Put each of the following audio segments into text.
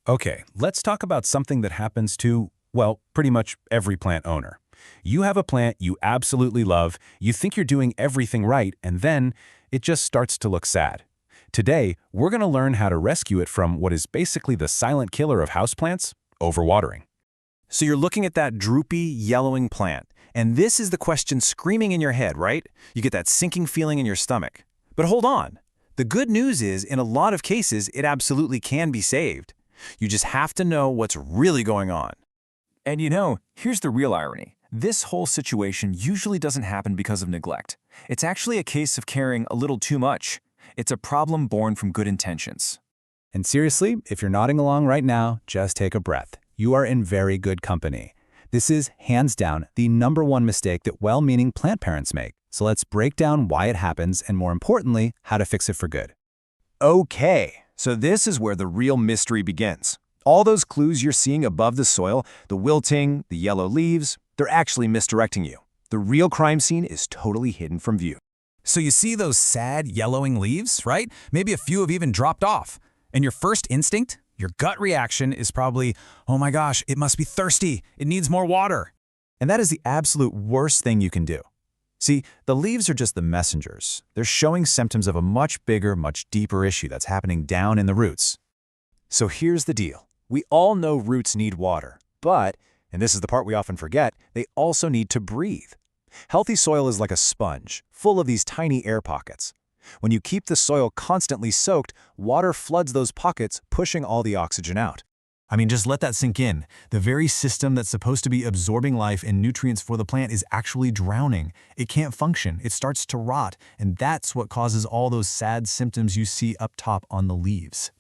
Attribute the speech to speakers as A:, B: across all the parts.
A: Okay, let's talk about something that happens to, well, pretty much every plant owner. You have a plant you absolutely love, you think you're doing everything right, and then it just starts to look sad. Today, we're going to learn how to rescue it from what is basically the silent killer of houseplants, overwatering.
B: So you're looking at that droopy, yellowing plant, and this is the question screaming in your head, right? You get that sinking feeling in your stomach. But hold on. The good news is, in a lot of cases, it absolutely can be saved. You just have to know what's really going on. And here's the real irony. This whole situation usually doesn't happen because of neglect. It's actually a case of caring a little too much. It's a problem born from good intentions.
A: And seriously, if you're nodding along right now, just take a breath. You are in very good company. This is, hands down, the #1 mistake that well-meaning plant parents make. So let's break down why it happens and, more importantly, how to fix it for good.
B: Okay, so this is where the real mystery begins. All those clues you're seeing above the soil, the wilting, the yellow leaves, they're actually misdirecting you. The real crime scene is totally hidden from view.
C: So you see those sad yellowing leaves, right? Maybe a few have even dropped off. And your first instinct, your gut reaction is probably, oh my gosh, it must be thirsty. It needs more water.
B: And that is the absolute worst thing you can do. See, the leaves are just the messengers. They're showing symptoms of a much bigger, much deeper issue that's happening down in the roots. So here's the deal. We all know roots need water, but, and this is the part we often forget, they also need to breathe. Healthy soil is like a sponge, full of these tiny air pockets. When you keep the soil constantly soaked, water floods those pockets, pushing all the oxygen out. I mean, just let that sink in. The very system that's supposed to be absorbing life and nutrients for the plant is actually drowning. It can't function. It starts to rot, and that's what causes all those sad symptoms you see up top on the leaves.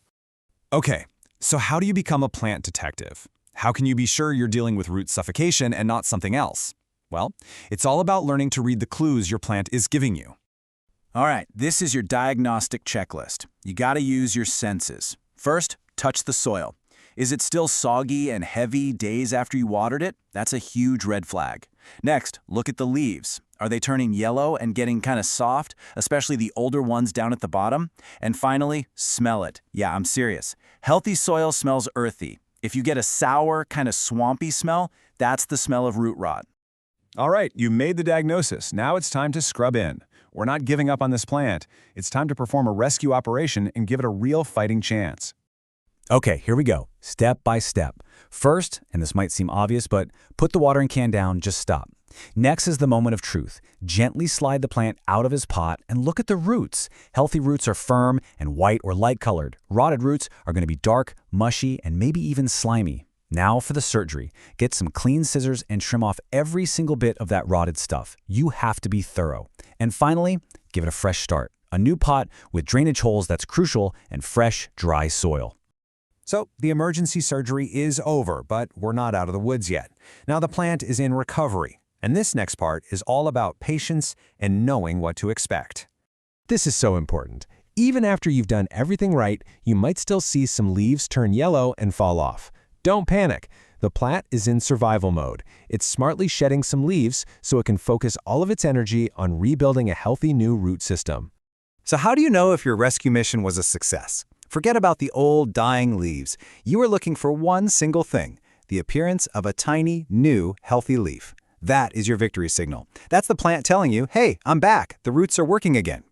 C: Okay, so how do you become a plant detective? How can you be sure you're dealing with root suffocation and not something else? Well, it's all about learning to read the clues your plant is giving you.
B: All right, this is your diagnostic checklist. You got to use your senses. First, touch the soil. Is it still soggy and heavy days after you watered it? That's a huge red flag. Next, look at the leaves. Are they turning yellow and getting kind of soft, especially the older ones down at the bottom? And finally, smell it. Yeah, I'm serious. Healthy soil smells earthy. If you get a sour, kind of swampy smell, that's the smell of root rot.
A: All right, you made the diagnosis. Now it's time to scrub in. We're not giving up on this plant. It's time to perform a rescue operation and give it a real fighting chance.
B: Okay, here we go, step by step. First, and this might seem obvious, but put the watering can down, just stop. Next is the moment of truth. Gently slide the plant out of his pot and look at the roots. Healthy roots are firm and white or light colored. Rotted roots are going to be dark, mushy, and maybe even slimy. Now for the surgery. Get some clean scissors and trim off every single bit of that rotted stuff. You have to be thorough. And finally, give it a fresh start. A new pot with drainage holes that's crucial and fresh, dry soil.
D: So the emergency surgery is over, but we're not out of the woods yet. Now the plant is in recovery, and this next part is all about patience and knowing what to expect. This is so important. Even after you've done everything right, you might still see some leaves turn yellow and fall off. Don't panic. The plant is in survival mode. It's smartly shedding some leaves so it can focus all of its energy on rebuilding a healthy new root system.
B: So how do you know if your rescue mission was a success? Forget about the old, dying leaves. You are looking for one single thing, the appearance of a tiny, new, healthy leaf. That is your victory signal. That's the plant telling you, hey, I'm back. The roots are working again.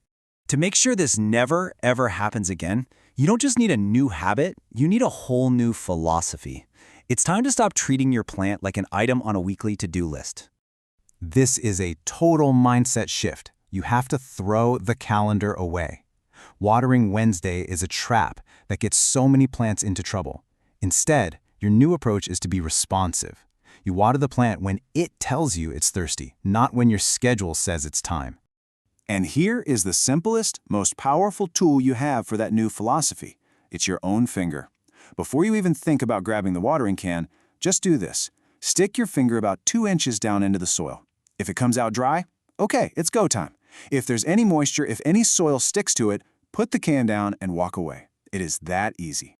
B: To make sure this never, ever happens again, you don't just need a new habit, you need a whole new philosophy. It's time to stop treating your plant like an item on a weekly to-do list. This is a total mindset shift. You have to throw the calendar away. Watering Wednesday is a trap that gets so many plants into trouble. Instead, your new approach is to be responsive. You water the plant when it tells you it's thirsty, not when your schedule says it's time. And here is the simplest, most powerful tool you have for that new philosophy. It's your own finger. Before you even think about grabbing the watering can, just do this. Stick your finger about 2 inches down into the soil. If it comes out dry, okay, it's go time. If there's any moisture, if any soil sticks to it, put the can down and walk away. It is that easy.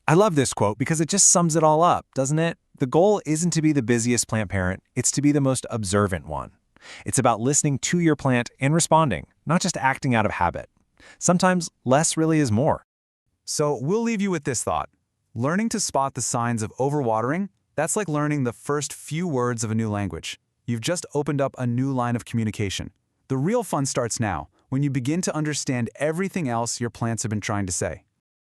B: I love this quote because it just sums it all up, doesn't it? The goal isn't to be the busiest plant parent, it's to be the most observant one. It's about listening to your plant and responding, not just acting out of habit. Sometimes less really is more. So we'll leave you with this thought.
C: Learning to spot the signs of overwatering, that's like learning the first few words of a new language. You've just opened up a new line of communication. The real fun starts now, when you begin to understand everything else your plants have been trying to say.